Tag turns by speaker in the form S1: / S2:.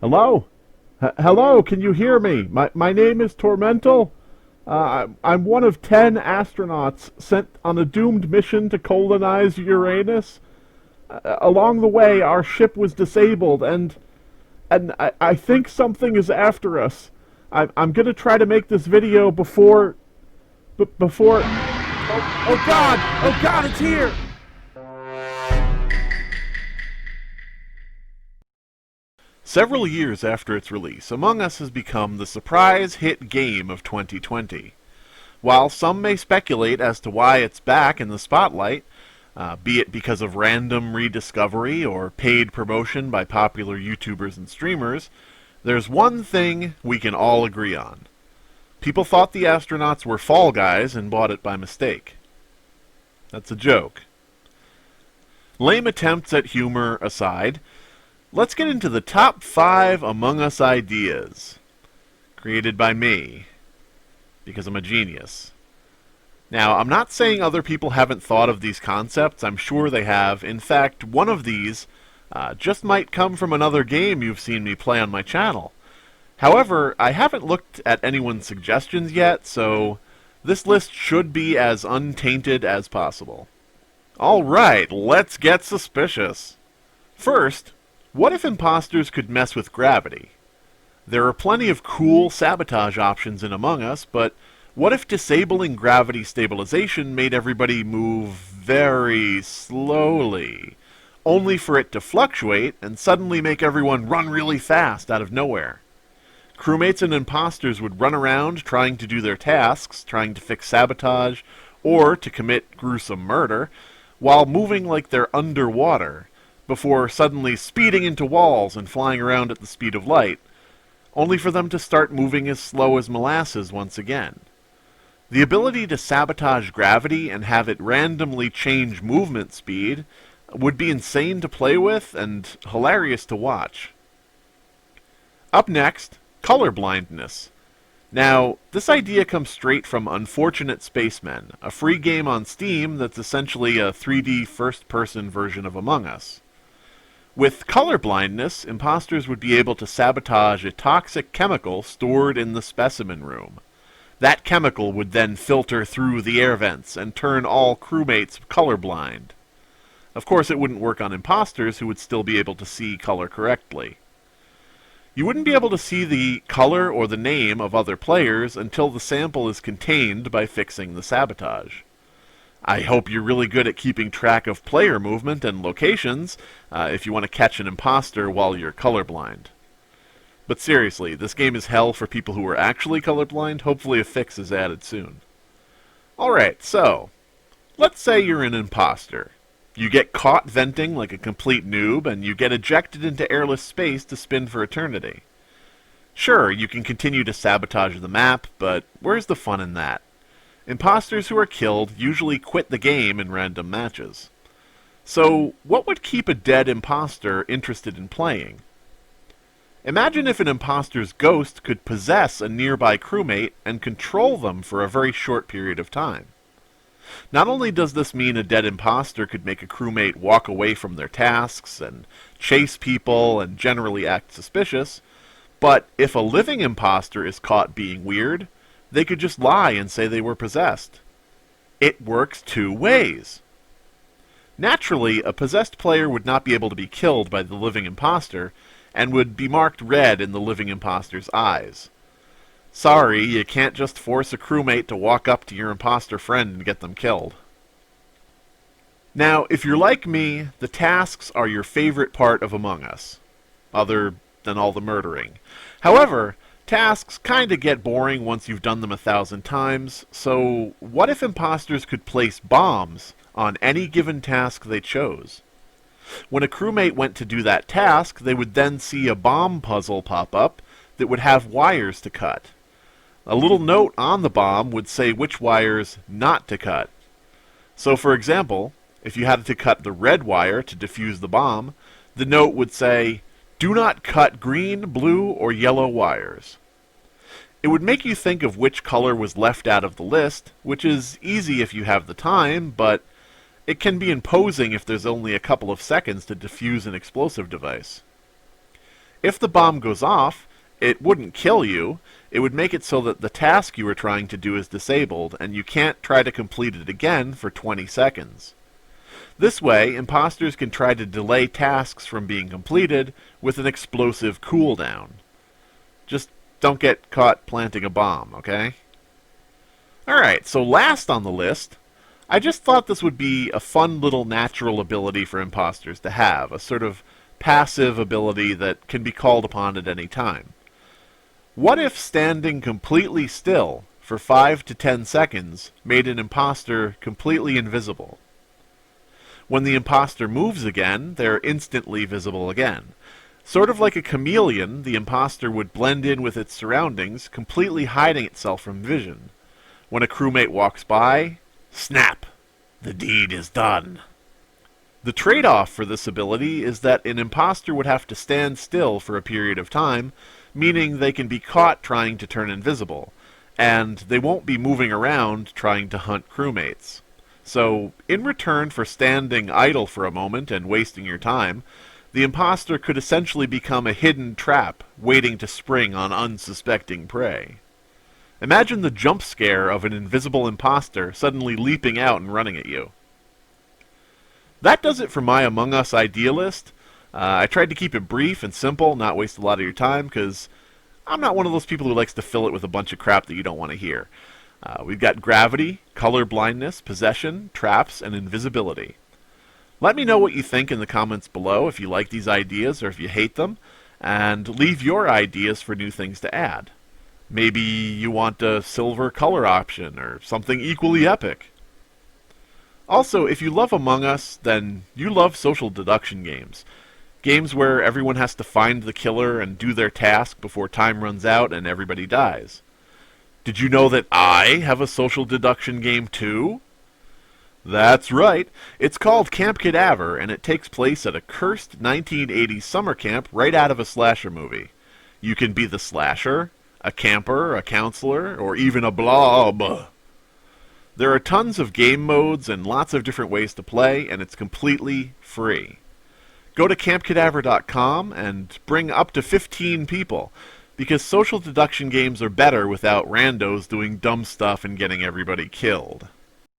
S1: Hello? Hello, can you hear me? My name is Tormental. I'm one of 10 astronauts sent on a doomed mission to colonize Uranus. Along the way, our ship was disabled, and I think something is after us. I'm gonna try to make this video before. Oh God! Oh God! It's here!
S2: Several years after its release, Among Us has become the surprise hit game of 2020. While some may speculate as to why it's back in the spotlight, be it because of random rediscovery or paid promotion by popular YouTubers and streamers, there's one thing we can all agree on. People thought the astronauts were Fall Guys and bought it by mistake. That's a joke. Lame attempts at humor aside, let's get into the top 5 Among Us ideas. Created by me. Because I'm a genius. Now, I'm not saying other people haven't thought of these concepts. I'm sure they have. In fact, one of these just might come from another game you've seen me play on my channel. However, I haven't looked at anyone's suggestions yet, so this list should be as untainted as possible. Alright, let's get suspicious. First, what if imposters could mess with gravity? There are plenty of cool sabotage options in Among Us, but what if disabling gravity stabilization made everybody move very slowly, only for it to fluctuate and suddenly make everyone run really fast out of nowhere? Crewmates and imposters would run around trying to do their tasks, trying to fix sabotage, or to commit gruesome murder, while moving like they're underwater, before suddenly speeding into walls and flying around at the speed of light, only for them to start moving as slow as molasses once again. The ability to sabotage gravity and have it randomly change movement speed would be insane to play with and hilarious to watch. Up next, colorblindness. Now, this idea comes straight from Unfortunate Spacemen, a free game on Steam that's essentially a 3D first-person version of Among Us. With colorblindness, imposters would be able to sabotage a toxic chemical stored in the specimen room. That chemical would then filter through the air vents and turn all crewmates colorblind. Of course, it wouldn't work on imposters who would still be able to see color correctly. You wouldn't be able to see the color or the name of other players until the sample is contained by fixing the sabotage. I hope you're really good at keeping track of player movement and locations if you want to catch an imposter while you're colorblind. But seriously, this game is hell for people who are actually colorblind. Hopefully a fix is added soon. Alright, so, let's say you're an imposter. You get caught venting like a complete noob, and you get ejected into airless space to spin for eternity. Sure, you can continue to sabotage the map, but where's the fun in that? Imposters who are killed usually quit the game in random matches. So, what would keep a dead imposter interested in playing? Imagine if an imposter's ghost could possess a nearby crewmate and control them for a very short period of time. Not only does this mean a dead imposter could make a crewmate walk away from their tasks and chase people and generally act suspicious, but if a living imposter is caught being weird, they could just lie and say they were possessed. It works two ways. Naturally, a possessed player would not be able to be killed by the living imposter, and would be marked red in the living imposter's eyes. Sorry, you can't just force a crewmate to walk up to your imposter friend and get them killed. Now, if you're like me, the tasks are your favorite part of Among Us, other than all the murdering. However, tasks kinda get boring once you've done them 1,000 times, so what if imposters could place bombs on any given task they chose? When a crewmate went to do that task, they would then see a bomb puzzle pop up that would have wires to cut. A little note on the bomb would say which wires not to cut. So for example, if you had to cut the red wire to defuse the bomb, the note would say, "Do not cut green, blue, or yellow wires." It would make you think of which color was left out of the list, which is easy if you have the time, but it can be imposing if there's only a couple of seconds to defuse an explosive device. If the bomb goes off, it wouldn't kill you. It would make it so that the task you were trying to do is disabled, and you can't try to complete it again for 20 seconds. This way, imposters can try to delay tasks from being completed with an explosive cooldown. Just don't get caught planting a bomb, okay? Alright, so last on the list, I just thought this would be a fun little natural ability for imposters to have, a sort of passive ability that can be called upon at any time. What if standing completely still for 5 to 10 seconds made an imposter completely invisible? When the imposter moves again, they're instantly visible again. Sort of like a chameleon, the imposter would blend in with its surroundings, completely hiding itself from vision. When a crewmate walks by, snap! The deed is done. The trade-off for this ability is that an imposter would have to stand still for a period of time, meaning they can be caught trying to turn invisible, and they won't be moving around trying to hunt crewmates. So, in return for standing idle for a moment and wasting your time, the imposter could essentially become a hidden trap waiting to spring on unsuspecting prey. Imagine the jump scare of an invisible imposter suddenly leaping out and running at you. That does it for my Among Us idea list. I tried to keep it brief and simple, not waste a lot of your time, because I'm not one of those people who likes to fill it with a bunch of crap that you don't want to hear. We've got gravity, color blindness, possession, traps, and invisibility. Let me know what you think in the comments below, if you like these ideas or if you hate them, and leave your ideas for new things to add. Maybe you want a silver color option, or something equally epic. Also, if you love Among Us, then you love social deduction games. Games where everyone has to find the killer and do their task before time runs out and everybody dies. Did you know that I have a social deduction game too? That's right. It's called Camp Cadaver, and it takes place at a cursed 1980s summer camp right out of a slasher movie. You can be the slasher, a camper, a counselor, or even a blob. There are tons of game modes and lots of different ways to play, and it's completely free. Go to campcadaver.com and bring up to 15 people, because social deduction games are better without randos doing dumb stuff and getting everybody killed.